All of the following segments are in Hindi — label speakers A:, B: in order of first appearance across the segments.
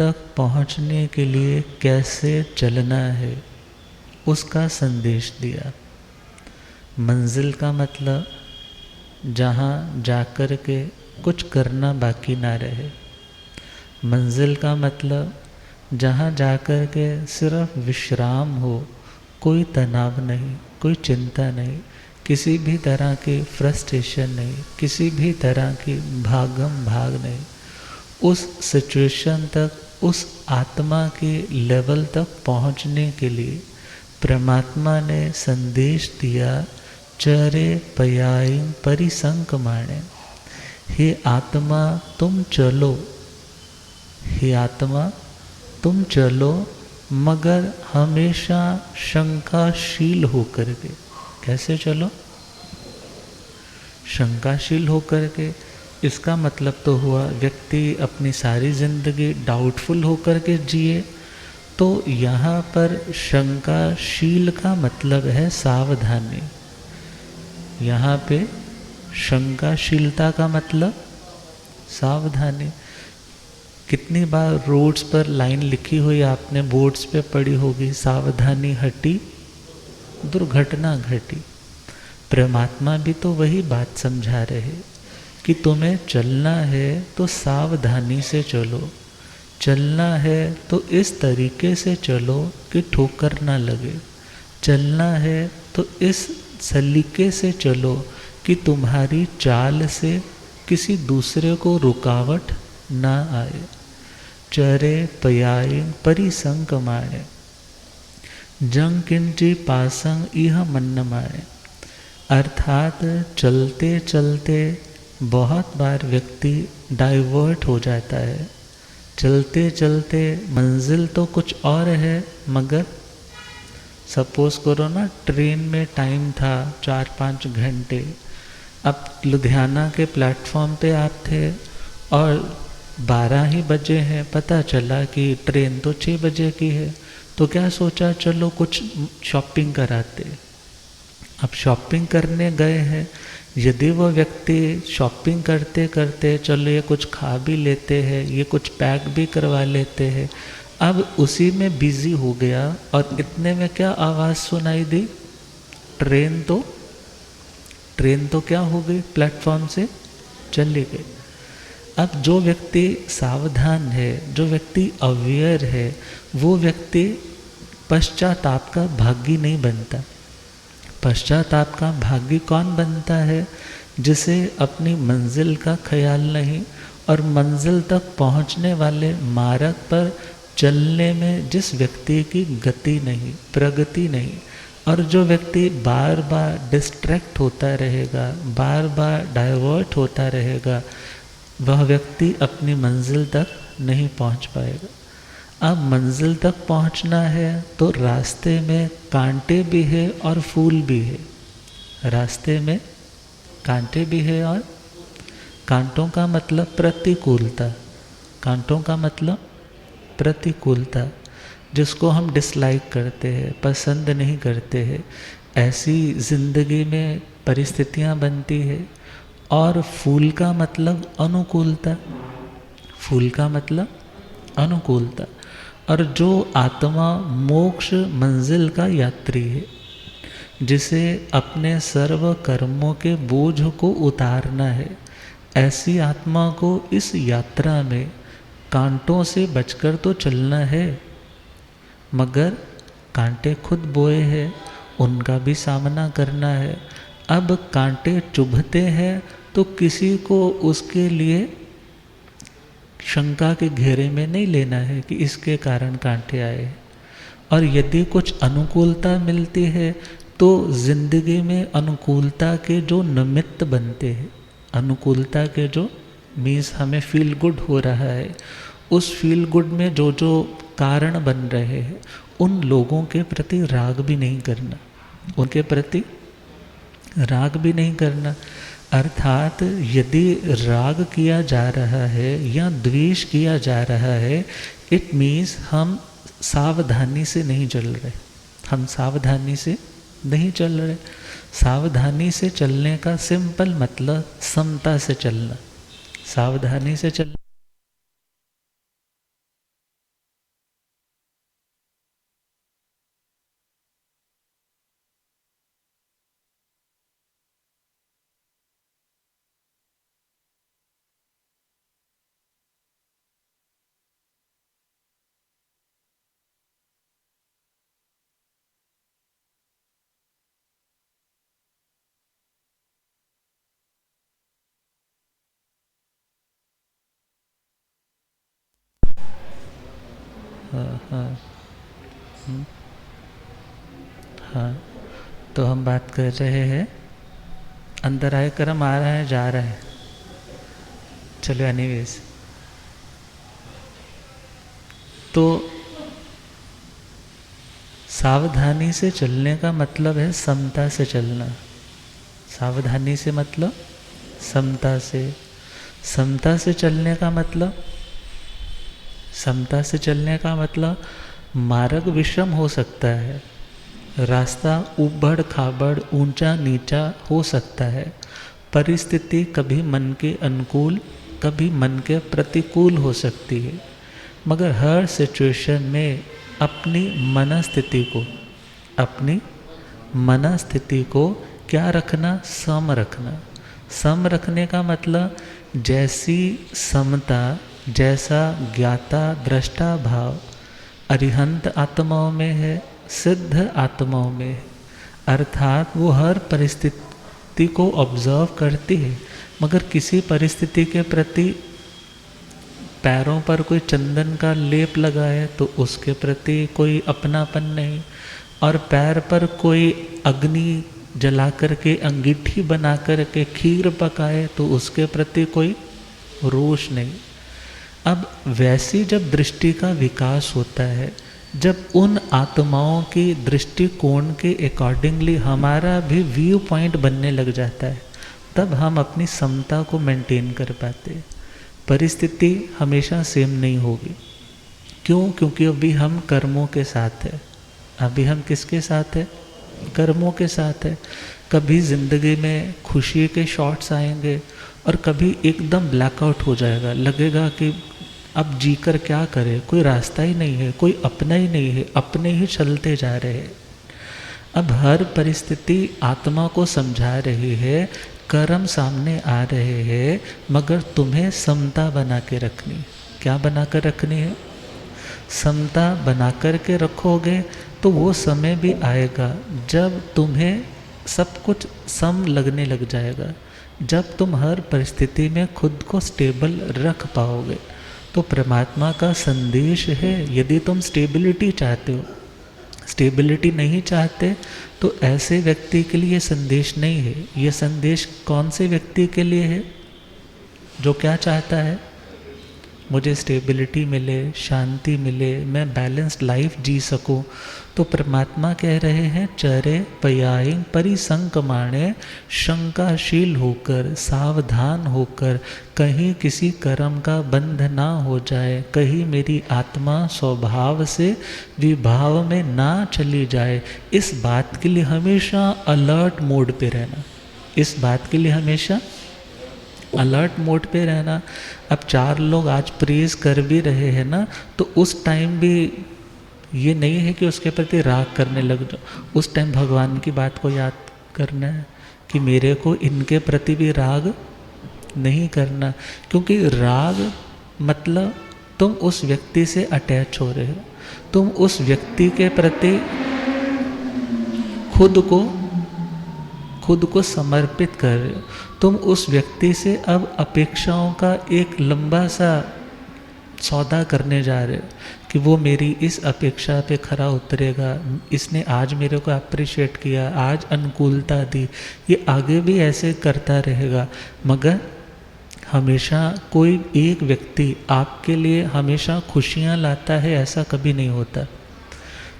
A: तक पहुँचने के लिए कैसे चलना है उसका संदेश दिया। मंजिल का मतलब जहाँ जाकर के कुछ करना बाकी ना रहे। मंजिल का मतलब जहाँ जाकर के सिर्फ विश्राम हो, कोई तनाव नहीं, कोई चिंता नहीं, किसी भी तरह की फ्रस्ट्रेशन नहीं, किसी भी तरह की भागम भाग नहीं। उस सिचुएशन तक, उस आत्मा के लेवल तक पहुँचने के लिए परमात्मा ने संदेश दिया, चरे पयायिं परिसंकमाणे। हे आत्मा तुम चलो, हे आत्मा तुम चलो, मगर हमेशा शंकाशील होकर के। कैसे चलो? शंकाशील होकर के। इसका मतलब तो हुआ व्यक्ति अपनी सारी जिंदगी डाउटफुल होकर के जिए, तो यहाँ पर शंकाशील का मतलब है सावधानी। यहाँ पे शंकाशीलता का मतलब सावधानी। कितनी बार रोड्स पर लाइन लिखी हुई आपने बोर्ड्स पे पढ़ी होगी, सावधानी हटी दुर्घटना घटी। परमात्मा भी तो वही बात समझा रहे कि तुम्हें चलना है तो सावधानी से चलो, चलना है तो इस तरीके से चलो कि ठोकर ना लगे, चलना है तो इस सलीके से चलो कि तुम्हारी चाल से किसी दूसरे को रुकावट ना आए। चरे पयायिं परिसंकमाणे जं किंचि पासं इह मन्नमाणे। अर्थात चलते चलते बहुत बार व्यक्ति डाइवर्ट हो जाता है। चलते चलते मंजिल तो कुछ और है, मगर सपोज करो ना, ट्रेन में टाइम था 4-5 घंटे, अब लुधियाना के प्लेटफॉर्म पे आप थे और 12 ही बजे हैं, पता चला कि ट्रेन तो 6 बजे की है, तो क्या सोचा, चलो कुछ शॉपिंग कराते। अब शॉपिंग करने गए हैं, यदि वो व्यक्ति शॉपिंग करते करते चलो ये कुछ खा भी लेते हैं, ये कुछ पैक भी करवा लेते हैं, अब उसी में बिजी हो गया और इतने में क्या आवाज़ सुनाई दी, ट्रेन तो क्या हो गई, प्लेटफॉर्म से चली गई। अब जो व्यक्ति सावधान है, जो व्यक्ति अवेयर है, वो व्यक्ति पश्चाताप का भागी नहीं बनता। पश्चाताप का भागी कौन बनता है? जिसे अपनी मंजिल का ख्याल नहीं और मंजिल तक पहुंचने वाले मार्ग पर चलने में जिस व्यक्ति की गति नहीं, प्रगति नहीं, और जो व्यक्ति बार बार डिस्ट्रैक्ट होता रहेगा, बार बार डाइवर्ट होता रहेगा, वह व्यक्ति अपनी मंजिल तक नहीं पहुंच पाएगा। अब मंजिल तक पहुंचना है तो रास्ते में कांटे भी है और फूल भी है। रास्ते में कांटे भी है और कांटों का मतलब प्रतिकूलता। कांटों का मतलब प्रतिकूलता, जिसको हम डिसलाइक करते हैं, पसंद नहीं करते हैं, ऐसी ज़िंदगी में परिस्थितियां बनती है। और फूल का मतलब अनुकूलता। फूल का मतलब अनुकूलता। और जो आत्मा मोक्ष मंजिल का यात्री है, जिसे अपने सर्व कर्मों के बोझ को उतारना है, ऐसी आत्मा को इस यात्रा में कांटों से बचकर तो चलना है, मगर कांटे खुद बोए हैं, उनका भी सामना करना है। अब कांटे चुभते हैं तो किसी को उसके लिए शंका के घेरे में नहीं लेना है कि इसके कारण कांटे आए। और यदि कुछ अनुकूलता मिलती है तो जिंदगी में अनुकूलता के जो निमित्त बनते हैं, अनुकूलता के जो मीन्स हमें फील गुड हो रहा है, उस फील गुड में जो जो कारण बन रहे हैं, उन लोगों के प्रति राग भी नहीं करना, उनके प्रति राग भी नहीं करना। अर्थात यदि राग किया जा रहा है या द्वेष किया जा रहा है, इट मीन्स हम सावधानी से नहीं चल रहे, हम सावधानी से नहीं चल रहे। सावधानी से चलने का सिंपल मतलब समता से चलना, सावधानी से चलना। हाँ हाँ। हम्म, हाँ, तो हम बात कर रहे हैं अंदर आए कर्म आ रहा है जा रहा है। चलो एनीवेज, तो सावधानी से चलने का मतलब है समता से चलना। सावधानी से मतलब समता से। समता से चलने का मतलब, समता से चलने का मतलब मार्ग विषम हो सकता है, रास्ता उबड़ खाबड़ ऊंचा नीचा हो सकता है, परिस्थिति कभी मन के अनुकूल कभी मन के प्रतिकूल हो सकती है, मगर हर सिचुएशन में अपनी मनस्थिति को, अपनी मनस्थिति को क्या रखना, सम रखना। सम रखने का मतलब जैसी समता, जैसा ज्ञाता दृष्टा भाव अरिहंत आत्माओं में है, सिद्ध आत्माओं में है, अर्थात वो हर परिस्थिति को ऑब्जर्व करती है, मगर किसी परिस्थिति के प्रति पैरों पर कोई चंदन का लेप लगाए तो उसके प्रति कोई अपनापन नहीं, और पैर पर कोई अग्नि जला करके अंगीठी बना करके खीर पकाए तो उसके प्रति कोई रोष नहीं। अब वैसी जब दृष्टि का विकास होता है, जब उन आत्माओं की दृष्टिकोण के अकॉर्डिंगली हमारा भी व्यू पॉइंट बनने लग जाता है, तब हम अपनी समता को मेंटेन कर पाते हैं। परिस्थिति हमेशा सेम नहीं होगी। क्यों? क्योंकि अभी हम कर्मों के साथ है। अभी हम किसके साथ है? कर्मों के साथ है। कभी ज़िंदगी में खुशी के शॉट्स आएंगे और कभी एकदम ब्लैकआउट हो जाएगा, लगेगा कि अब जीकर क्या करें, कोई रास्ता ही नहीं है, कोई अपना ही नहीं है, अपने ही चलते जा रहे हैं। अब हर परिस्थिति आत्मा को समझा रही है, कर्म सामने आ रहे हैं, मगर तुम्हें समता बना के रखनी। क्या बना कर रखनी है? समता बना कर के रखोगे तो वो समय भी आएगा जब तुम्हें सब कुछ सम लगने लग जाएगा, जब तुम हर परिस्थिति में खुद को स्टेबल रख पाओगे। तो परमात्मा का संदेश है, यदि तुम स्टेबिलिटी चाहते हो, स्टेबिलिटी नहीं चाहते तो ऐसे व्यक्ति के लिए संदेश नहीं है। ये संदेश कौन से व्यक्ति के लिए है? जो क्या चाहता है? मुझे स्टेबिलिटी मिले, शांति मिले, मैं बैलेंस्ड लाइफ जी सकूं। तो परमात्मा कह रहे हैं, चरे पयायिंग परिसंकमाणे, शंकाशील होकर, सावधान होकर, कहीं किसी कर्म का बंध ना हो जाए, कहीं मेरी आत्मा स्वभाव से विभाव में ना चली जाए। इस बात के लिए हमेशा अलर्ट मोड पे रहना, इस बात के लिए हमेशा अलर्ट मोड पे रहना। अब 4 लोग आज प्रेज कर भी रहे हैं ना, तो उस टाइम भी ये नहीं है कि उसके प्रति राग करने लग जाओ। उस टाइम भगवान की बात को याद करना है कि मेरे को इनके प्रति भी राग नहीं करना, क्योंकि राग मतलब तुम उस व्यक्ति से अटैच हो रहे हो, तुम उस व्यक्ति के प्रति खुद को समर्पित कर रहे हो। तुम उस व्यक्ति से अब अपेक्षाओं का एक लंबा सा सौदा करने जा रहे हो कि वो मेरी इस अपेक्षा पे खरा उतरेगा, इसने आज मेरे को अप्रिशिएट किया, आज अनुकूलता दी, ये आगे भी ऐसे करता रहेगा। मगर हमेशा कोई एक व्यक्ति आपके लिए हमेशा खुशियाँ लाता है, ऐसा कभी नहीं होता।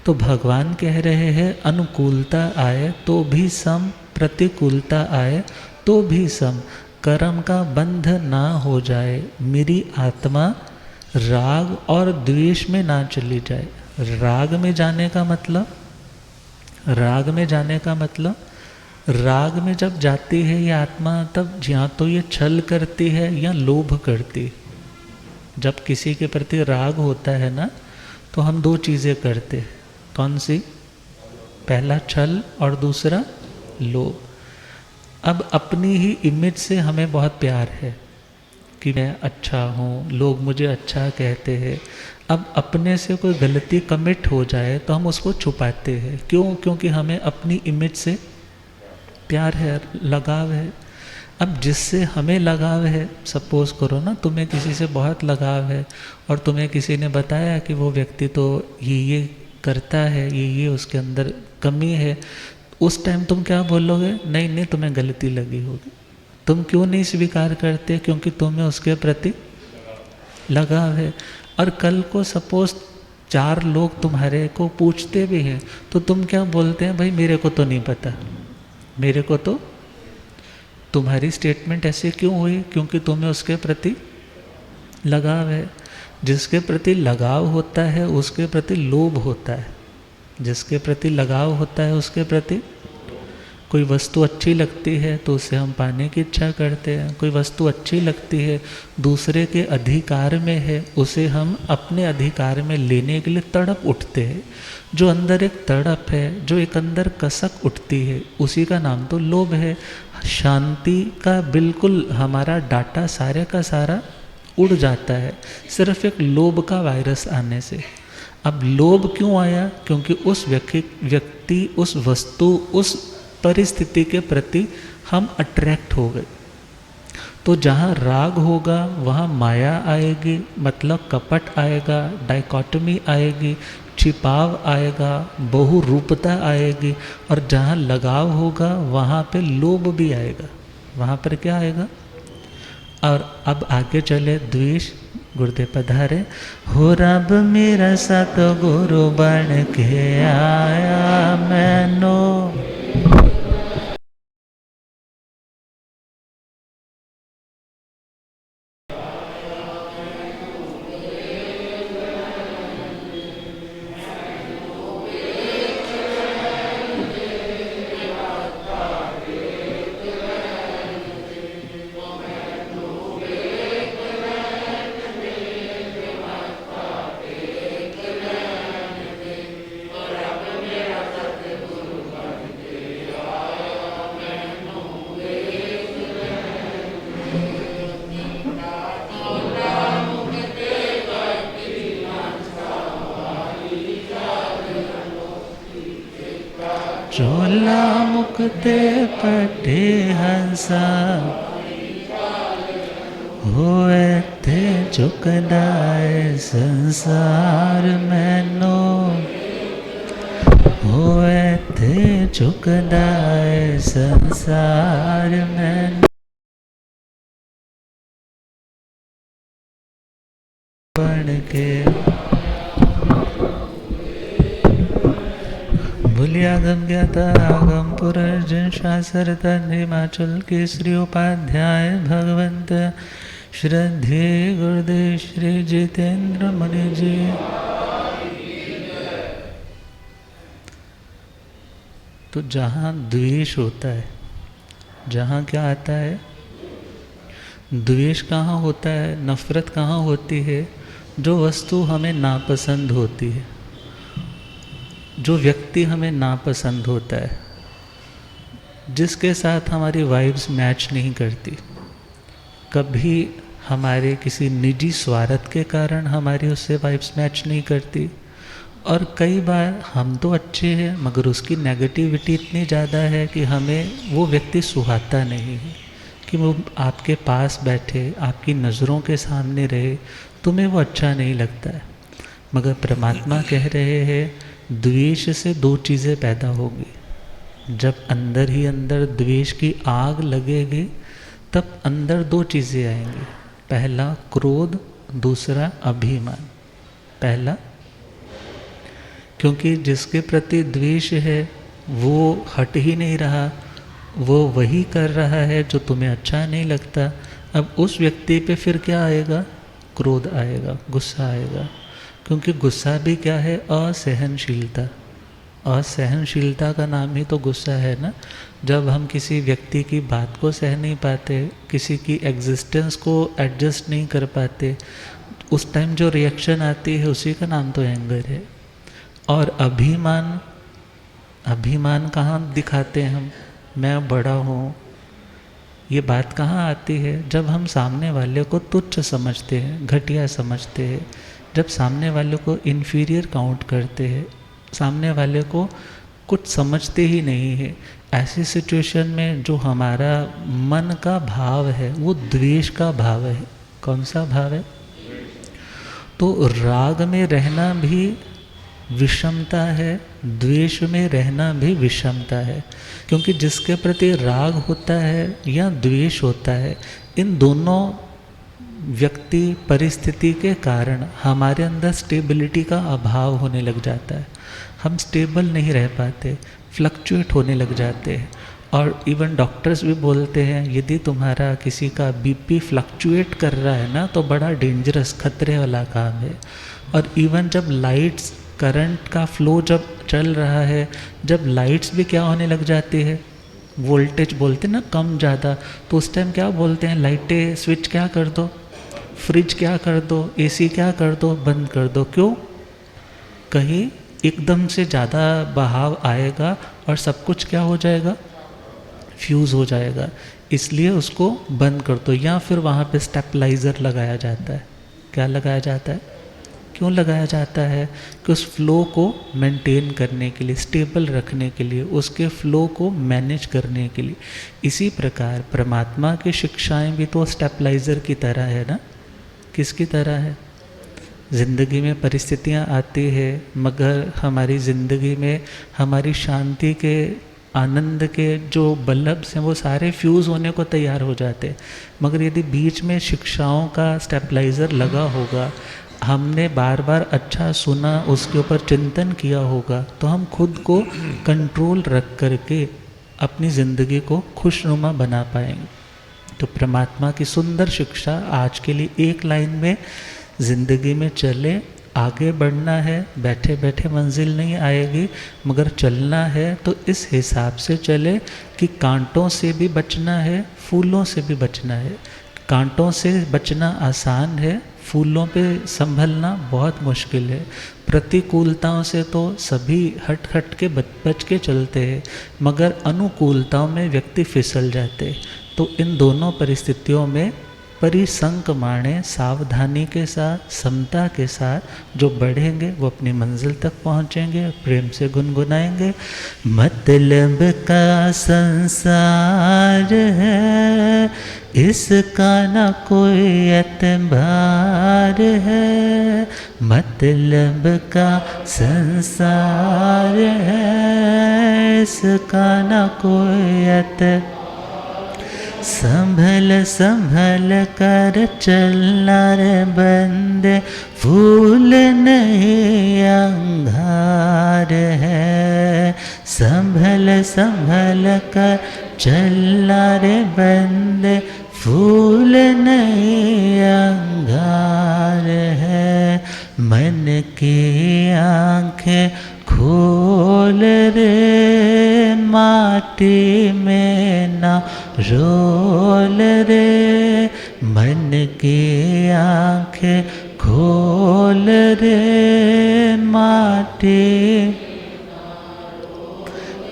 A: तो भगवान कह रहे हैं, अनुकूलता आए तो भी सम, प्रतिकूलता आए तो भी सम, कर्म का बंध ना हो जाए, मेरी आत्मा राग और द्वेष में ना चली जाए। राग में जाने का मतलब, राग में जाने का मतलब, राग में जब जाती है ये आत्मा, तब या तो ये छल करती है या लोभ करती है। जब किसी के प्रति राग होता है ना, तो हम 2 चीज़ें करते हैं। कौन सी? पहला छल और दूसरा लोभ। अब अपनी ही इमेज से हमें बहुत प्यार है कि मैं अच्छा हूँ, लोग मुझे अच्छा कहते हैं। अब अपने से कोई गलती कमिट हो जाए तो हम उसको छुपाते हैं। क्यों? क्योंकि हमें अपनी इमेज से प्यार है, लगाव है। अब जिससे हमें लगाव है, सपोज़ करो ना तुम्हें किसी से बहुत लगाव है और तुम्हें किसी ने बताया कि वो व्यक्ति तो ये करता है, ये उसके अंदर कमी है, उस टाइम तुम क्या बोलोगे? नहीं नहीं, तुम्हें गलती लगी होगी। तुम क्यों नहीं स्वीकार करते? क्योंकि तुम्हें उसके प्रति लगाव है। और कल को सपोज 4 लोग तुम्हारे को पूछते भी हैं तो तुम क्या बोलते हैं? भाई मेरे को तो नहीं पता, मेरे को तो। तुम्हारी स्टेटमेंट ऐसे क्यों हुई? क्योंकि तुम्हें उसके प्रति लगाव है। जिसके प्रति लगाव होता है उसके प्रति लोभ होता है। जिसके प्रति लगाव होता है उसके प्रति, कोई वस्तु अच्छी लगती है तो उसे हम पाने की इच्छा करते हैं। कोई वस्तु अच्छी लगती है, दूसरे के अधिकार में है, उसे हम अपने अधिकार में लेने के लिए तड़प उठते हैं। जो अंदर एक तड़प है, जो एक अंदर कसक उठती है, उसी का नाम तो लोभ है। शांति का बिल्कुल हमारा डाटा सारे का सारा उड़ जाता है सिर्फ एक लोभ का वायरस आने से। अब लोभ क्यों आया? क्योंकि उस व्यक्ति, उस वस्तु, उस परिस्थिति के प्रति हम अट्रैक्ट हो गए। तो जहाँ राग होगा वहाँ माया आएगी, मतलब कपट आएगा, डाइकोटमी आएगी, छिपाव आएगा, बहुरूपता आएगी। और जहाँ लगाव होगा वहाँ पे लोभ भी आएगा। वहाँ पर क्या आएगा? और अब आगे चले द्वेष। गुरुदेव पधारे। हो रब मेरा सत गुरु बन के आया मैनो, चोला मुक्ते पटे हंसा, होए थे झुकदाए संसार मैनो, होए थे झुकदाए संसार मैनो, बन के भूलियागम ज्ञाता आगम पुरर्जन शास्त्रता हिमाचल केसरी उपाध्याय भगवंत श्रद्धे गुरुदेव श्री जितेंद्र मुनि जी। तो जहाँ द्वेष होता है, जहाँ क्या आता है? द्वेष कहाँ होता है, नफरत कहाँ होती है? जो वस्तु हमें नापसंद होती है, जो व्यक्ति हमें नापसंद होता है, जिसके साथ हमारी वाइब्स मैच नहीं करती, कभी हमारे किसी निजी स्वार्थ के कारण हमारी उससे वाइब्स मैच नहीं करती। और कई बार हम तो अच्छे हैं मगर उसकी नेगेटिविटी इतनी ज़्यादा है कि हमें वो व्यक्ति सुहाता नहीं है कि वो आपके पास बैठे, आपकी नज़रों के सामने रहे, तुम्हें वो अच्छा नहीं लगता है। मगर परमात्मा कह रहे हैं द्वेष से 2 चीज़ें पैदा होगी। जब अंदर ही अंदर द्वेष की आग लगेगी तब अंदर 2 चीज़ें आएंगी। पहला क्रोध, दूसरा अभिमान। पहला, क्योंकि जिसके प्रति द्वेष है वो हट ही नहीं रहा, वो वही कर रहा है जो तुम्हें अच्छा नहीं लगता। अब उस व्यक्ति पे फिर क्या आएगा? क्रोध आएगा, गुस्सा आएगा। क्योंकि गुस्सा भी क्या है? असहनशीलता। असहनशीलता का नाम ही तो गुस्सा है ना। जब हम किसी व्यक्ति की बात को सह नहीं पाते, किसी की एग्जिस्टेंस को एडजस्ट नहीं कर पाते, उस टाइम जो रिएक्शन आती है उसी का नाम तो एंगर है। और अभिमान, अभिमान कहाँ दिखाते हैं हम? मैं बड़ा हूँ, ये बात कहाँ आती है? जब हम सामने वाले को तुच्छ समझते हैं, घटिया समझते हैं, जब सामने वाले को इन्फीरियर काउंट करते हैं, सामने वाले को कुछ समझते ही नहीं है। ऐसी सिचुएशन में जो हमारा मन का भाव है वो द्वेष का भाव है। कौन सा भाव है? तो राग में रहना भी विषमता है, द्वेष में रहना भी विषमता है। क्योंकि जिसके प्रति राग होता है या द्वेष होता है, इन दोनों व्यक्ति परिस्थिति के कारण हमारे अंदर स्टेबिलिटी का अभाव होने लग जाता है। हम स्टेबल नहीं रह पाते, फ्लक्चुएट होने लग जाते हैं। और इवन डॉक्टर्स भी बोलते हैं यदि तुम्हारा किसी का बीपी फ्लक्चुएट कर रहा है ना, तो बड़ा डेंजरस, खतरे वाला काम है। और इवन जब लाइट्स, करंट का फ्लो जब चल रहा है, जब लाइट्स भी क्या होने लग जाती है, वोल्टेज बोलते हैं ना, कम ज़्यादा, तो उस टाइम क्या बोलते हैं, लाइटें स्विच क्या कर दो, फ्रिज क्या कर दो, एसी क्या कर दो, बंद कर दो। क्यों? कहीं एकदम से ज़्यादा बहाव आएगा और सब कुछ क्या हो जाएगा, फ्यूज़ हो जाएगा, इसलिए उसको बंद कर दो। या फिर वहाँ पे स्टेबलाइज़र लगाया जाता है। क्या लगाया जाता है? क्यों लगाया जाता है? कि उस फ्लो को मेंटेन करने के लिए, स्टेबल रखने के लिए, उसके फ्लो को मैनेज करने के लिए। इसी प्रकार परमात्मा की शिक्षाएं भी तो स्टेबलाइज़र की तरह है ना। किसकी तरह है? ज़िंदगी में परिस्थितियां आती है, मगर हमारी ज़िंदगी में हमारी शांति के, आनंद के जो बल्ब्स हैं वो सारे फ्यूज़ होने को तैयार हो जाते हैं। मगर यदि बीच में शिक्षाओं का स्टेबलाइज़र लगा होगा, हमने बार बार अच्छा सुना, उसके ऊपर चिंतन किया होगा, तो हम खुद को कंट्रोल रख करके अपनी ज़िंदगी को खुशनुमा बना पाएंगे। तो परमात्मा की सुंदर शिक्षा आज के लिए एक लाइन में, ज़िंदगी में चले, आगे बढ़ना है, बैठे बैठे मंजिल नहीं आएगी, मगर चलना है तो इस हिसाब से चले कि कांटों से भी बचना है, फूलों से भी बचना है। कांटों से बचना आसान है, फूलों पे संभलना बहुत मुश्किल है। प्रतिकूलताओं से तो सभी हट हट के बच के चलते हैं, मगर अनुकूलताओं में व्यक्ति फिसल जाते हैं। तो इन दोनों परिस्थितियों में परिसंक माने, सावधानी के साथ, समता के साथ जो बढ़ेंगे वो अपनी मंजिल तक पहुँचेंगे। प्रेम से गुनगुनाएंगे, मतलब का संसार है, इसका ना कोई एतबार है। मतलब का संसार है, इसका ना कोई एतबार। संभल संभल कर चलना रे बंदे, फूल नहीं अंगार है। संभल संभल कर चलना रे बंदे, फूल नहीं अंगार है। मन की आँखें खोल रे, माटी में ना रोल रे। मन की आँखें खोल रे, माटी।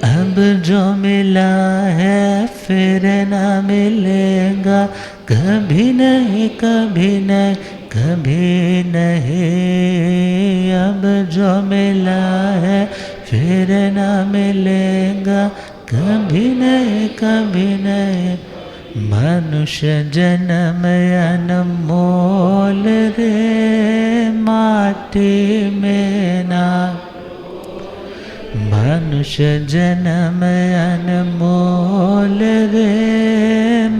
A: अब जो मिला है फिर ना मिलेगा, कभी नहीं कभी नहीं कभी नहीं। अब जो मिला है फिर ना मिलेगा, कभी नहीं कभी नहीं। मनुष्य जन्म अनमोल रे, माटी में ना। मनुष्य जन्म अनमोल रे,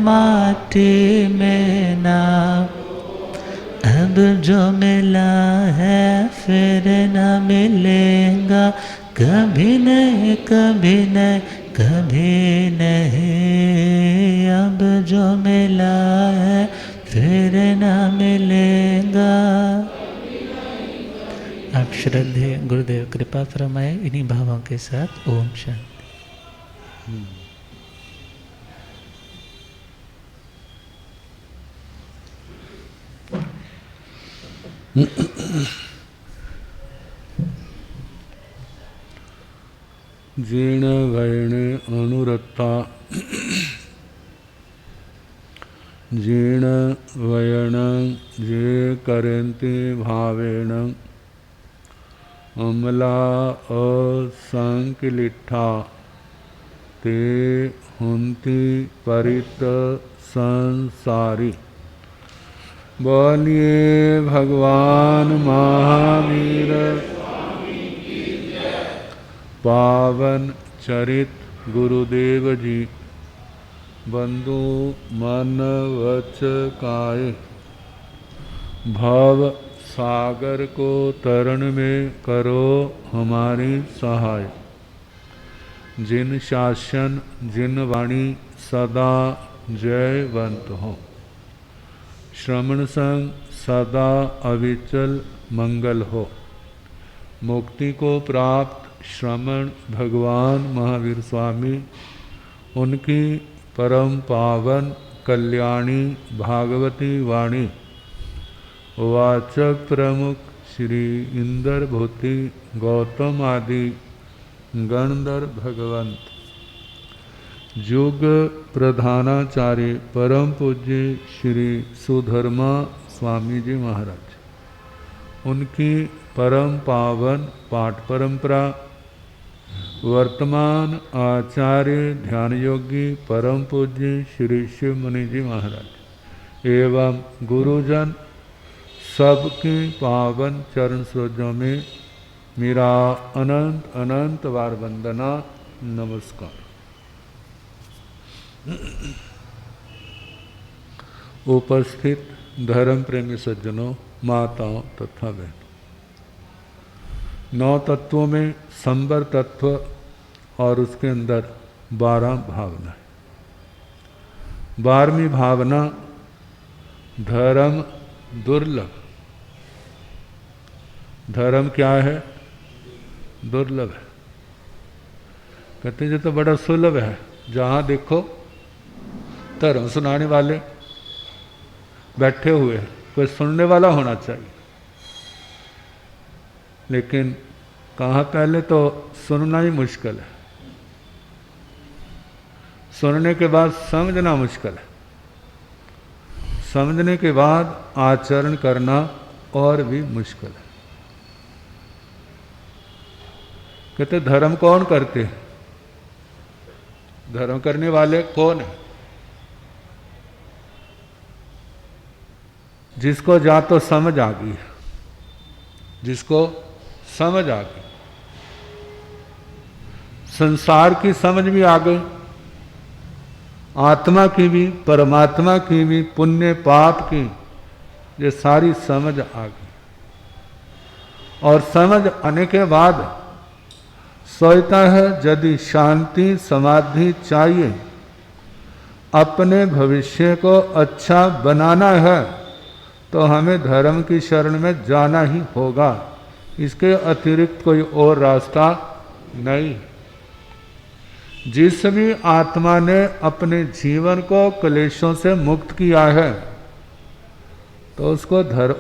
A: माटी में ना। अब जो मिला है फिर न मिलेगा, कभी नहीं कभी नहीं कभी नहीं। अब जो मिला है फिर न मिलेगा। आप श्रद्धेय गुरुदेव कृपा फरमाए इन्हीं भावों के साथ। ओम शांति।
B: जीर्ण वैण अनुरक्ता, जीर्ण वयण जे करन्ति भावेन, अमला असंकलिठा ते हुंती परित संसारी। बोलिए भगवान महावीर पावन चरित गुरुदेव जी। बंधु मन वच काये भव सागर को तरण में करो हमारी सहाय। जिन शासन जिन वाणी सदा जयवंत हो। श्रवण संग सदा अविचल मंगल हो। मुक्ति को प्राप्त श्रमण भगवान महावीर स्वामी उनकी परम पावन कल्याणी भागवती वाणी वाचक प्रमुख श्री इंद्र भूति गौतम आदि गणधर भगवंत युग प्रधानाचार्य परम पूज्य श्री सुधर्मा स्वामी जी महाराज उनकी परम पावन पाठ परंपरा वर्तमान आचार्य ध्यान योगी परम पूज्य श्री शिव मुनि जी महाराज एवं गुरुजन सबके पावन चरण सरोजों में मेरा अनंत अनंत बार वंदना नमस्कार। उपस्थित धर्म प्रेमी सज्जनों, माताओं तथा बहनों, 9 तत्वों में संबर तत्व और उसके अंदर 12 भावना है। 12वीं भावना धर्म दुर्लभ। धर्म क्या है? दुर्लभ है। कहते हैं ये तो बड़ा सुलभ है, जहाँ देखो धर्म सुनाने वाले बैठे हुए हैं, कोई सुनने वाला होना चाहिए। लेकिन कहाँ पहले तो सुनना ही मुश्किल है, सुनने के बाद समझना मुश्किल है, समझने के बाद आचरण करना और भी मुश्किल है। कहते धर्म कौन करते हैं? धर्म करने वाले कौन है? जिसको जा तो समझ आ गई, जिसको समझ आ गई, संसार की समझ भी आ गई, आत्मा की भी, परमात्मा की भी, पुण्य पाप की, ये सारी समझ आ गई। और समझ आने के बाद सोचता है यदि शांति समाधि चाहिए, अपने भविष्य को अच्छा बनाना है, तो हमें धर्म की शरण में जाना ही होगा। इसके अतिरिक्त कोई और रास्ता नहीं। जिस भी आत्मा ने अपने जीवन को क्लेशों से मुक्त किया है, तो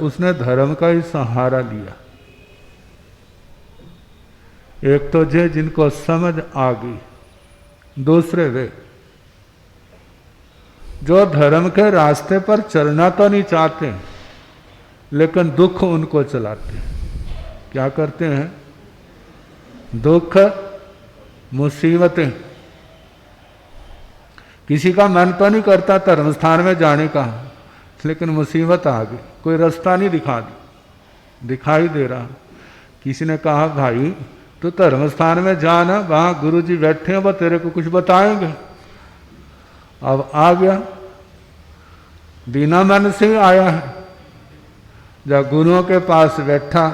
B: उसने धर्म का ही सहारा लिया। एक तो जे जिनको समझ आ गई, दूसरे वे जो धर्म के रास्ते पर चलना तो नहीं चाहते, लेकिन दुख उनको चलाते हैं। क्या करते हैं? दुख मुसीबतें। किसी का मन तो नहीं करता धर्म स्थान में जाने का, लेकिन मुसीबत आ गई, कोई रास्ता नहीं दिखाई दे रहा। किसी ने कहा भाई तो धर्म स्थान में जाना, वहां गुरु जी बैठे हैं, वो तेरे को कुछ बताएंगे। अब आ गया, बिना मन से आया है। जब गुरुओं के पास बैठा,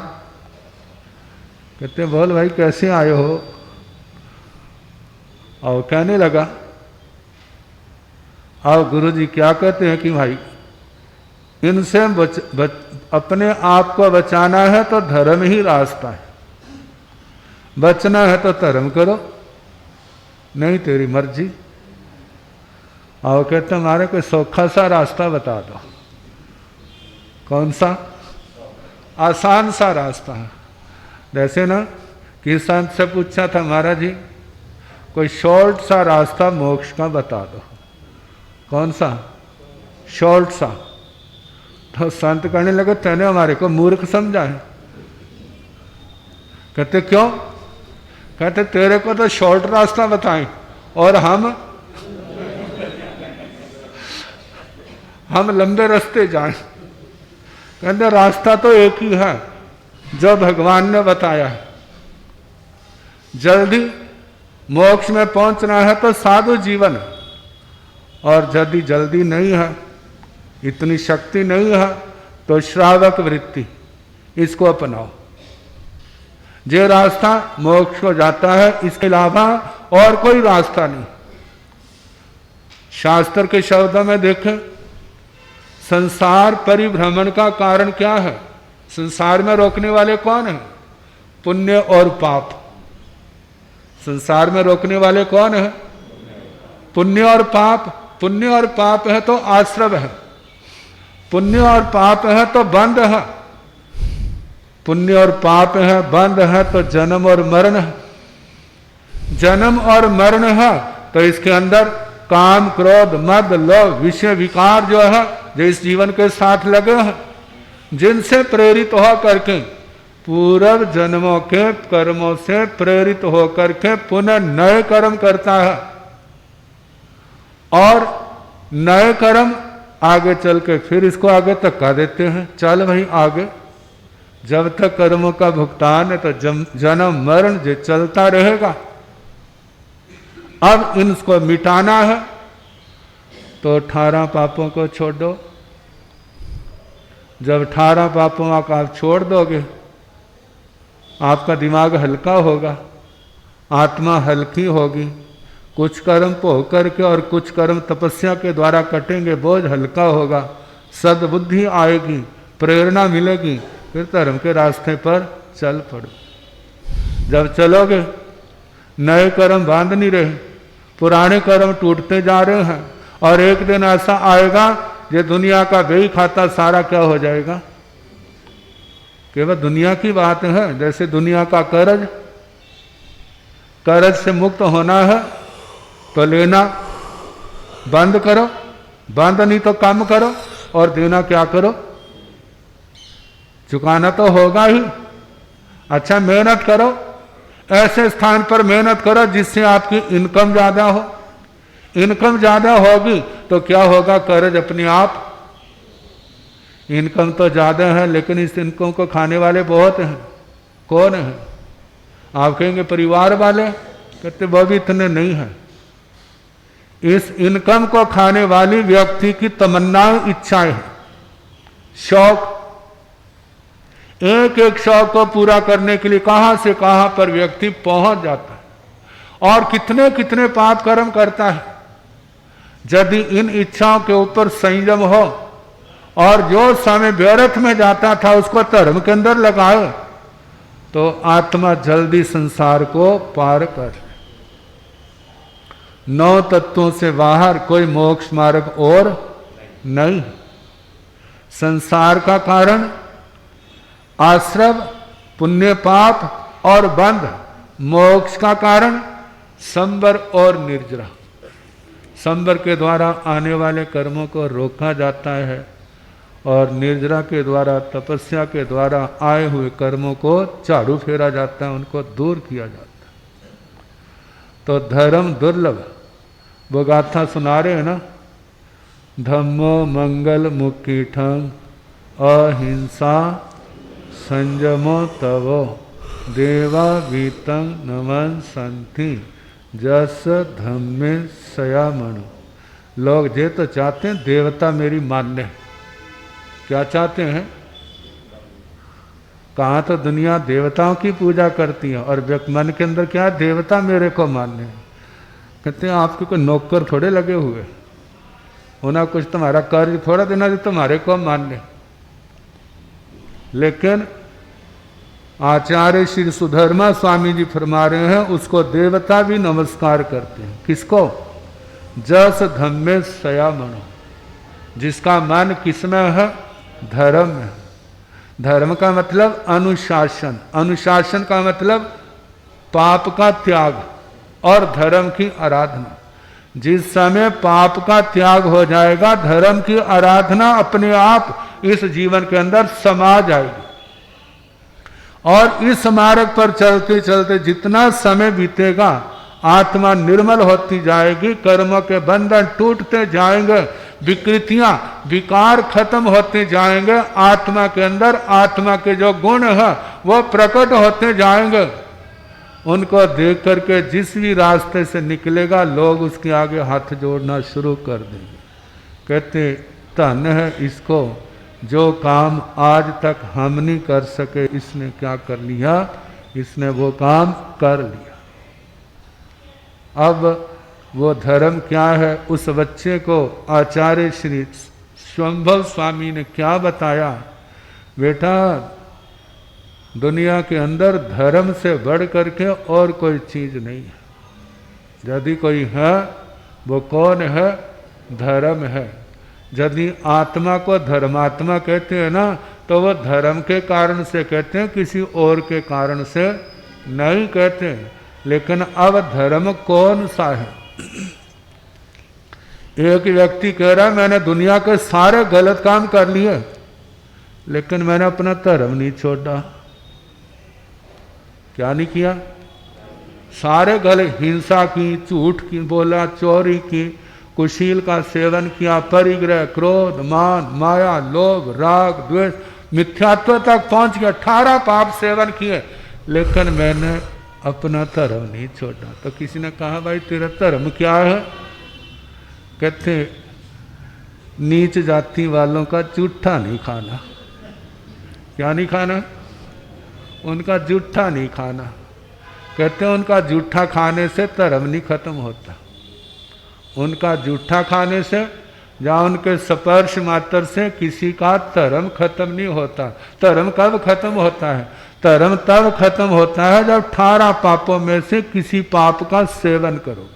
B: कहते बोल भाई कैसे आए हो? और कहने लगा, और गुरु जी क्या कहते हैं कि भाई इनसे अपने आप को बचाना है तो धर्म ही रास्ता है, बचना है तो धर्म करो, नहीं तेरी मर्जी। और कहते हमारे कोई सौखा सा रास्ता बता दो। कौन सा? आसान सा रास्ता है। जैसे ना कि संत से पूछा था, महाराज जी कोई शॉर्ट सा रास्ता मोक्ष का बता दो। कौन सा? शॉर्ट सा। तो संत कहने लगे तेने हमारे को मूर्ख समझा है, कहते क्यों? कहते तेरे को तो शॉर्ट रास्ता बताएं और हम लंबे रास्ते जाएं। कहते रास्ता तो एक ही है जो भगवान ने बताया है। जल्दी मोक्ष में पहुंचना है तो साधु जीवन, और यदि जल्दी नहीं है, इतनी शक्ति नहीं है, तो श्रावक वृत्ति, इसको अपनाओ। ये रास्ता मोक्ष को जाता है, इसके अलावा और कोई रास्ता नहीं। शास्त्र के शब्दों में देखें, संसार परिभ्रमण का कारण क्या है? संसार में रोकने वाले कौन है? पुण्य और पाप। संसार में रोकने वाले कौन है? पुण्य और पाप। पुण्य और पाप है तो आश्रव है, पुण्य और पाप है तो बंध है, पुण्य और पाप है, बंध है तो जन्म और मरण है। जन्म और मरण है तो इसके अंदर काम, क्रोध, मद, लोभ, विषय विकार जो है, जो इस जीवन के साथ लगे हैं, जिनसे प्रेरित हो करके पूर्व जन्मों के कर्मों से प्रेरित होकर के पुनः नए कर्म करता है, और नए कर्म आगे चल के फिर इसको आगे धक्का देते हैं, चल भाई आगे। जब तक कर्मों का भुगतान है तो जन्म मरण जो चलता रहेगा। अब इनको मिटाना है तो 18 पापों को छोड़ दो। जब 18 पापों का आप छोड़ दोगे, आपका दिमाग हल्का होगा, आत्मा हल्की होगी। कुछ कर्म भोग करके और कुछ कर्म तपस्या के द्वारा कटेंगे, बोझ हल्का होगा, सद्बुद्धि आएगी, प्रेरणा मिलेगी, फिर धर्म के रास्ते पर चल पड़ो। जब चलोगे, नए कर्म बांध नहीं रहे, पुराने कर्म टूटते जा रहे हैं, और एक दिन ऐसा आएगा ये दुनिया का बेई खाता सारा क्या हो जाएगा? केवल दुनिया की बात है। जैसे दुनिया का कर्ज, कर्ज से मुक्त होना है तो लेना बंद करो, बंद नहीं तो कम करो, और देना क्या करो? चुकाना तो होगा ही। अच्छा, मेहनत करो, ऐसे स्थान पर मेहनत करो जिससे आपकी इनकम ज्यादा हो। इनकम ज्यादा होगी तो क्या होगा? कर्ज अपने आप। इनकम तो ज्यादा है लेकिन इस इनकम को खाने वाले बहुत हैं। कौन है? आप कहेंगे परिवार वाले, कहते वो भी इतने नहीं है। इस इनकम को खाने वाली व्यक्ति की तमन्नाएं, इच्छाएं हैं, शौक, एक एक शौक को पूरा करने के लिए कहां से कहां पर व्यक्ति पहुंच जाता है, और कितने कितने पाप कर्म करता है। यदि इन इच्छाओं के ऊपर संयम हो और जो समय व्यर्थ में जाता था उसको धर्म के अंदर लगाए, तो आत्मा जल्दी संसार को पार कर। 9 तत्वों से बाहर कोई मोक्ष मार्ग और नहीं। संसार का कारण आश्रव, पुण्य पाप और बंध। मोक्ष का कारण संवर और निर्जरा। संवर के द्वारा आने वाले कर्मों को रोका जाता है, और निर्जरा के द्वारा, तपस्या के द्वारा आए हुए कर्मों को झाड़ू फेरा जाता है, उनको दूर किया जाता है। तो धर्म दुर्लभ, वो गाथा सुना रहे हैं ना, धम्मो मंगल मुक्कीठं अहिंसा संयमो तवो देवा वीतं नमन संति जस धम्मे सयामणु। लोग ये तो चाहते हैं देवता मेरी मान्य। क्या चाहते हैं? कहाँ तो दुनिया देवताओं की पूजा करती है, और मन के अंदर क्या, देवता मेरे को मान्य। कहते हैं आपके कोई नौकर थोड़े लगे हुए होना, कुछ तुम्हारा कर्ज थोड़ा देना जो तुम्हारे को मान्य। लेकिन आचार्य श्री सुधर्मा स्वामी जी फरमा रहे हैं उसको देवता भी नमस्कार करते हैं। किसको? जस धम्मे सयामणो, जिसका मन किसमें है? धर्म में। धर्म का मतलब अनुशासन, अनुशासन का मतलब पाप का त्याग और धर्म की आराधना। जिस समय पाप का त्याग हो जाएगा, धर्म की आराधना अपने आप इस जीवन के अंदर समा जाएगी, और इस मार्ग पर चलते चलते जितना समय बीतेगा आत्मा निर्मल होती जाएगी, कर्मों के बंधन टूटते जाएंगे, विकृतियां विकार खत्म होते जाएंगे, आत्मा के अंदर आत्मा के जो गुण है वो प्रकट होते जाएंगे। उनको देख करके जिस भी रास्ते से निकलेगा लोग उसके आगे हाथ जोड़ना शुरू कर देंगे। कहते धन है इसको जो काम आज तक हम नहीं कर सके, इसने क्या कर लिया, इसने वो काम कर लिया। अब वो धर्म क्या है, उस बच्चे को आचार्य श्री स्वयंभव स्वामी ने क्या बताया, बेटा दुनिया के अंदर धर्म से बढ़ करके और कोई चीज नहीं है। यदि कोई है वो कौन है, धर्म है। यदि आत्मा को धर्मात्मा कहते हैं ना, तो वो धर्म के कारण से कहते हैं, किसी और के कारण से नहीं कहते हैं। लेकिन अब धर्म कौन सा है? एक व्यक्ति कह रहा है मैंने दुनिया के सारे गलत काम कर लिए लेकिन मैंने अपना धर्म नहीं छोड़ा। क्या नहीं किया? सारे गलत, हिंसा की, झूठ की बोला, चोरी की, कुशील का सेवन किया, परिग्रह, क्रोध, मान, माया, लोभ, राग, द्वेष, मिथ्यात्व तक पहुंच गया, 18 पाप सेवन किए लेकिन मैंने अपना धर्म नहीं छोड़ा। तो किसी ने कहा भाई तेरा धर्म क्या है? कहते नीच जाति वालों का जूठा नहीं खाना। क्या नहीं खाना? उनका जूठा नहीं खाना। कहते उनका जूठा खाने से धर्म नहीं खत्म होता। उनका जूठा खाने से या उनके स्पर्श मात्र से किसी का धर्म खत्म नहीं होता। धर्म कब खत्म होता है? धर्म तब खत्म होता है जब 18 पापों में से किसी पाप का सेवन करो।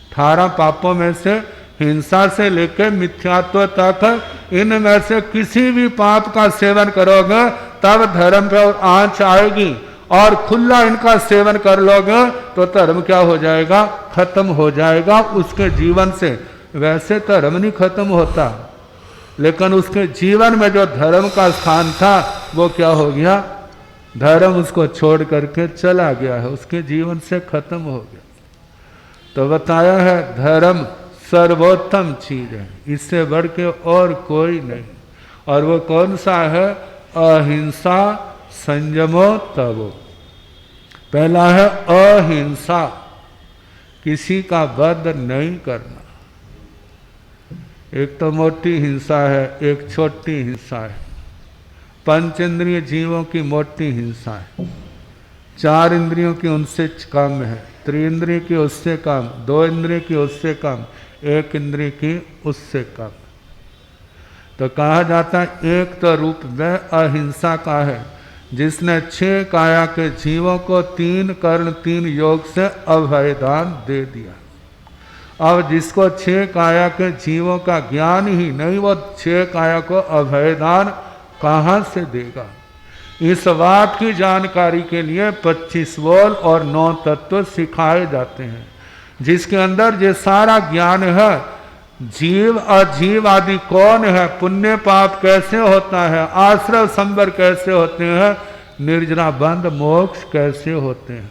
B: 18 पापों में से हिंसा से लेकर मिथ्यात्व तक इनमें से किसी भी पाप का सेवन करोगे तब धर्म पे आंच आएगी, और खुला इनका सेवन कर लोगे तो धर्म क्या हो जाएगा? खत्म हो जाएगा उसके जीवन से। वैसे धर्म नहीं खत्म होता, लेकिन उसके जीवन में जो धर्म का स्थान था वो क्या हो गया? धर्म उसको छोड़ करके चला गया है, उसके जीवन से खत्म हो गया। तो बताया है धर्म सर्वोत्तम चीज है, इससे बढ़ के और कोई नहीं। और वो कौन सा है? अहिंसा संयमो तवो। पहला है अहिंसा, किसी का वध नहीं करना। एक तो मोटी हिंसा है, एक छोटी हिंसा है। पंच इंद्रिय जीवों की मोटी हिंसा है, 4 इंद्रियों की उनसे कम है, 3 इंद्रिय की उससे कम, 2 इंद्रिय की उससे कम, 1 इंद्रिय की उससे कम। तो कहा जाता है एक तो रूप वह अहिंसा का है जिसने 6 काया के जीवों को 3 कर्ण 3 योग से अभयदान दे दिया। अब जिसको 6 काया के जीवों का ज्ञान ही नहीं, वो 6 काया को अभयदान कहाँ से देगा? इस बात की जानकारी के लिए 25 बोल और 9 तत्व सिखाए जाते हैं, जिसके अंदर ये सारा ज्ञान है। जीव अजीव आदि कौन है, पुण्य पाप कैसे होता है, आश्रय संबर कैसे होते हैं, निर्जरा बंध मोक्ष कैसे होते हैं।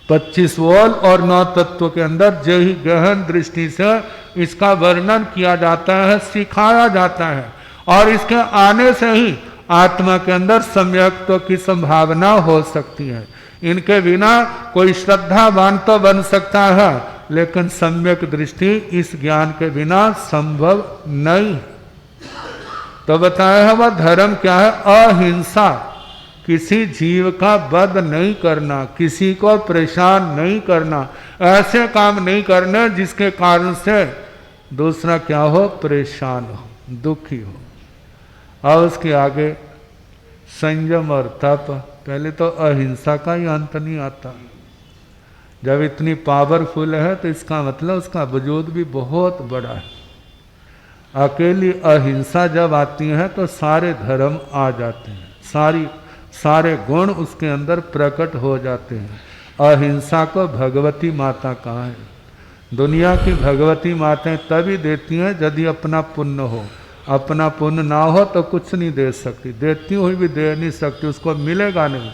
B: 25 बोल और 9 तत्व के अंदर यही गहन दृष्टि से इसका वर्णन किया जाता है, सिखाया जाता है। और इसके आने से ही आत्मा के अंदर सम्यक्त्व की संभावना हो सकती है। इनके बिना कोई श्रद्धावान तो बन सकता है, लेकिन सम्यक दृष्टि इस ज्ञान के बिना संभव नहीं। तो बताया है वह धर्म क्या है? अहिंसा, किसी जीव का वध नहीं करना, किसी को परेशान नहीं करना, ऐसे काम नहीं करना जिसके कारण से दूसरा क्या हो? परेशान हो, दुखी हो। और उसके आगे संयम और तप। पहले तो अहिंसा का ही अंत नहीं आता। जब इतनी पावरफुल है तो इसका मतलब उसका वजूद भी बहुत बड़ा है। अकेली अहिंसा जब आती है तो सारे धर्म आ जाते हैं, सारे गुण उसके अंदर प्रकट हो जाते हैं। अहिंसा को भगवती माता कहा है। दुनिया की भगवती माताएं तभी देती हैं यदि अपना पुण्य हो। अपना पुण्य ना हो तो कुछ नहीं दे सकती, देती हुई भी दे नहीं सकती, उसको मिलेगा नहीं।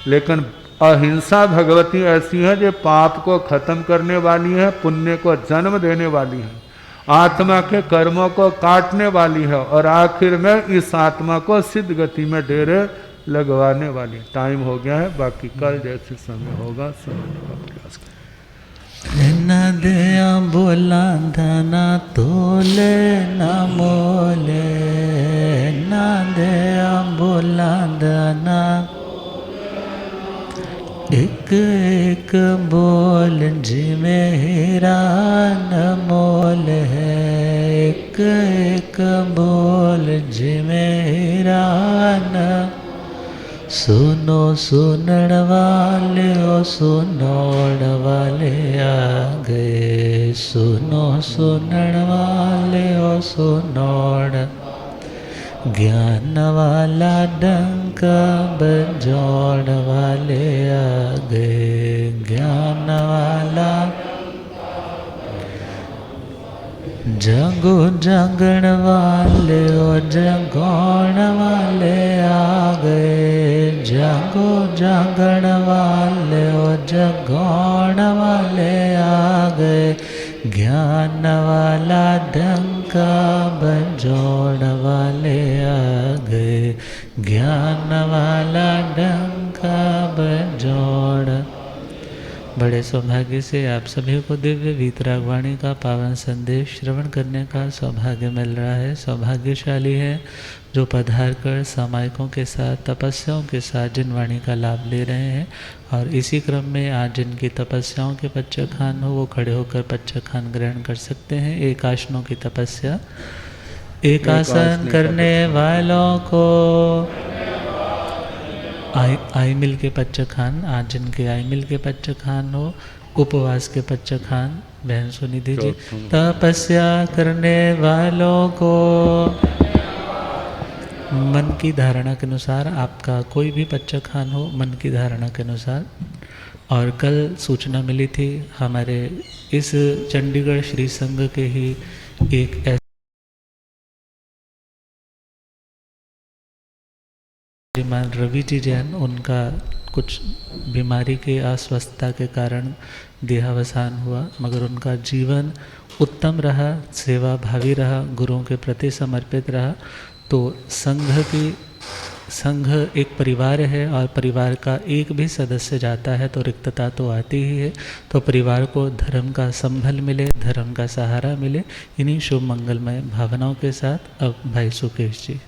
B: लेकिन अहिंसा भगवती ऐसी है जो पाप को खत्म करने वाली है, पुण्य को जन्म देने वाली है, आत्मा के कर्मों को काटने वाली है, और आखिर में इस आत्मा को सिद्ध गति में डेरे लगवाने वाली। टाइम हो गया है, बाकी कल जैसे समय होगा समझने का प्रयास करें।
A: न दया बोला धना तोले न मोले, न दया बोला धना एक एक बोल जिमें हीरा न मोल है, एक एक बोल जिमें हीरा न। सुनो सुनण वाले ओ सुनोण वाले आ गए, सुनो सुनण वाले ओ सुनोण। ज्ञान वाला डंका बजोड़ वाले आ गए, ज्ञान वाला जगो जगण वाले ओ जगोण वाले आ गए, जगो जगण वाले ओ जगोण वाले आ गए। ज्ञान वाला डंका बजोड़ वाले आ गए, ज्ञान वाला डंका बजोड़। बड़े सौभाग्य से आप सभी को दिव्य वीतराग वाणी का पावन संदेश श्रवण करने का सौभाग्य मिल रहा है। सौभाग्यशाली है जो पधार कर सामायिकों के साथ, तपस्याओं के साथ जिन वाणी का लाभ ले रहे हैं। और इसी क्रम में आज जिनकी तपस्याओं के पच्चखान हो वो खड़े होकर पच्चखान ग्रहण कर सकते हैं। एक आसनों की तपस्या। एक आसन करने वालों को आई मिल के पच्चखान। आज जिनके आई मिल के पच्चखान हो, उपवास के पच्चखान बहन सुनिधि जी। तपस्या करने वालों को मन की धारणा के अनुसार, आपका कोई भी पच्चखान हो मन की धारणा के अनुसार। और कल सूचना मिली थी हमारे इस चंडीगढ़ श्री संघ के ही एक श्रीमान रवि जी जैन, उनका कुछ बीमारी के अस्वस्थता के कारण देहावसान हुआ, मगर उनका जीवन उत्तम रहा, सेवा भावी रहा, गुरुओं के प्रति समर्पित रहा। तो संघ एक परिवार है और परिवार का एक भी सदस्य जाता है तो रिक्तता तो आती ही है। तो परिवार को धर्म का संबल मिले, धर्म का सहारा मिले, इन्हीं शुभ मंगलमय भावनाओं के साथ अब भाई सुकेश जी।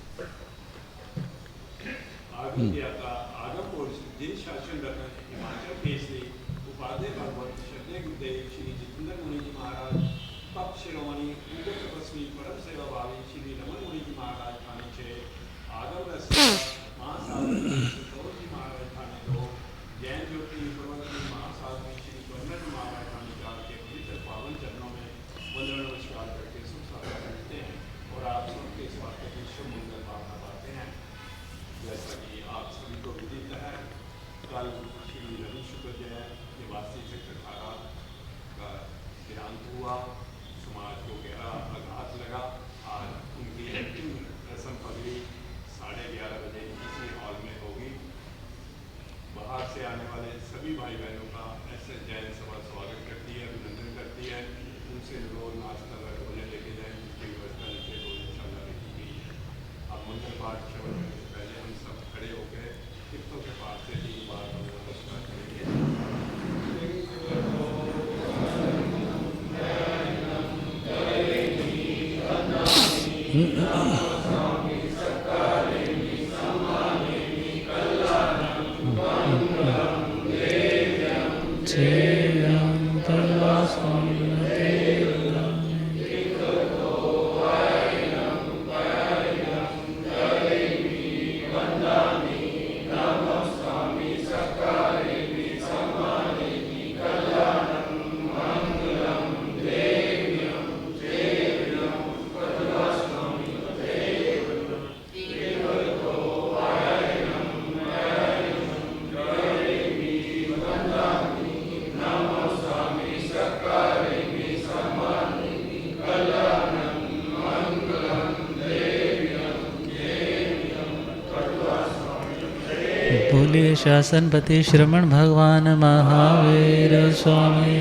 A: शासनपति श्रमण भगवान महावीर स्वामी,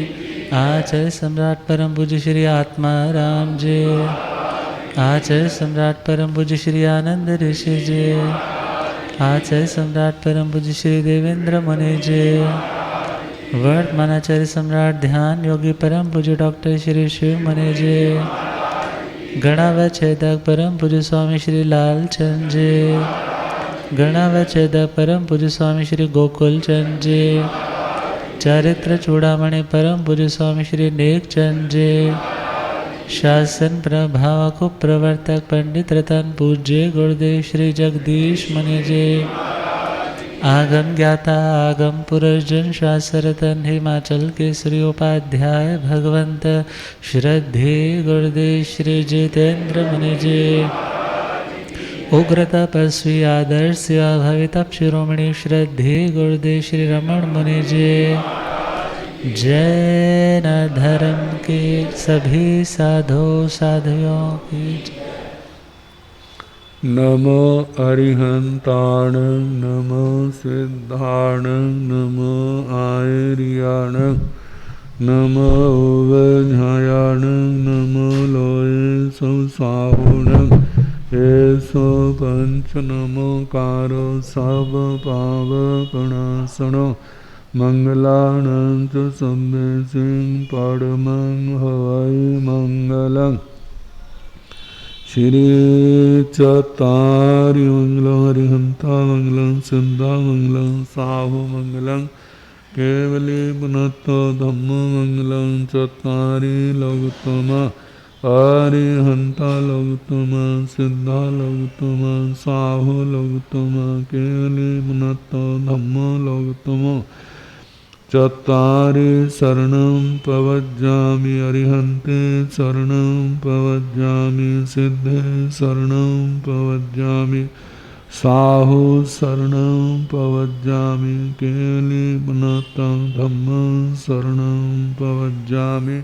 A: आचार्य सम्राट परम पूज्य श्री आत्माराम जी, आचार्य सम्राट परम पूज्य श्री आनंद ऋषि जी, आचार्य सम्राट परम पूज्य श्री देवेंद्र मुनि जी, वर्तमान आचार्य सम्राट ध्यान योगी परम पूज्य डॉक्टर श्री शिव मुनि जी, गणावच्छेदक परम पूज्य स्वामी श्री लालचंद जी, गणावच्छेदक परम पूज्य स्वामी श्री गोकुल चंद जी, चारित्र चूड़ामणि परम पूज्य स्वामी श्री नेकचंद जी, शासन प्रभावक प्रवर्तक पंडित रतन पूज्य गुरुदेव श्री जगदीश मुनि जी, आगम ज्ञाता आगम पुरुषजन शास्त्ररतन हिमाचल के श्री उपाध्याय भगवंत श्रद्धे गुरुदेव श्री जितेंद्र मुनि जी, उग्र तपस्वी आदर्श भवितप शिरोमणि श्रद्धे गुरुदेव श्री रमण मुनि जी, जैन धर्म के सभी साधु साधुओं की
B: नमो अरिहंताण नमो सिद्धाण नमो आयर्याण नमो वज्रयाण नमो लोये संसाहुण एसो पंच नमो कारो सब पावपणासनो मंगलानं च सब्बे सिंह परमं हवै मंगलम् श्री चतारि मंगलम हरिहंता मंगलम सिद्धा मंगलम साहु मंगलम केवली पुनत्तो धम्म मंगलम चतारि लघुत्तमा हरिहंता लघुत्तमा सिद्धा लघुत्तमा साहु लघुत्तमा केवली पुनत्तो धम्म लघुत्तमो चत्वारि शरणं प्रवज्जामि अरिहन्ते शरणं प्रवज्जामि सिद्धे शरणं प्रवज्जामि साहु शरणं प्रवज्जामि केवली पुनतं धम्मं शरणं प्रवज्जामि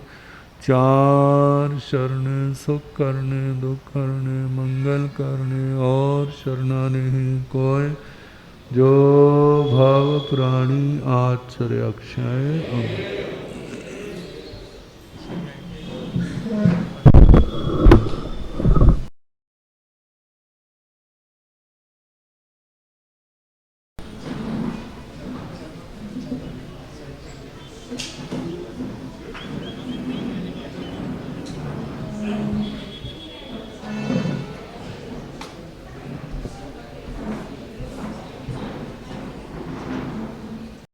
B: चार शरण सुख करने दुख करने मंगल करने और शरणा नहीं कोई जो भव प्राणी आचर्य अक्षय।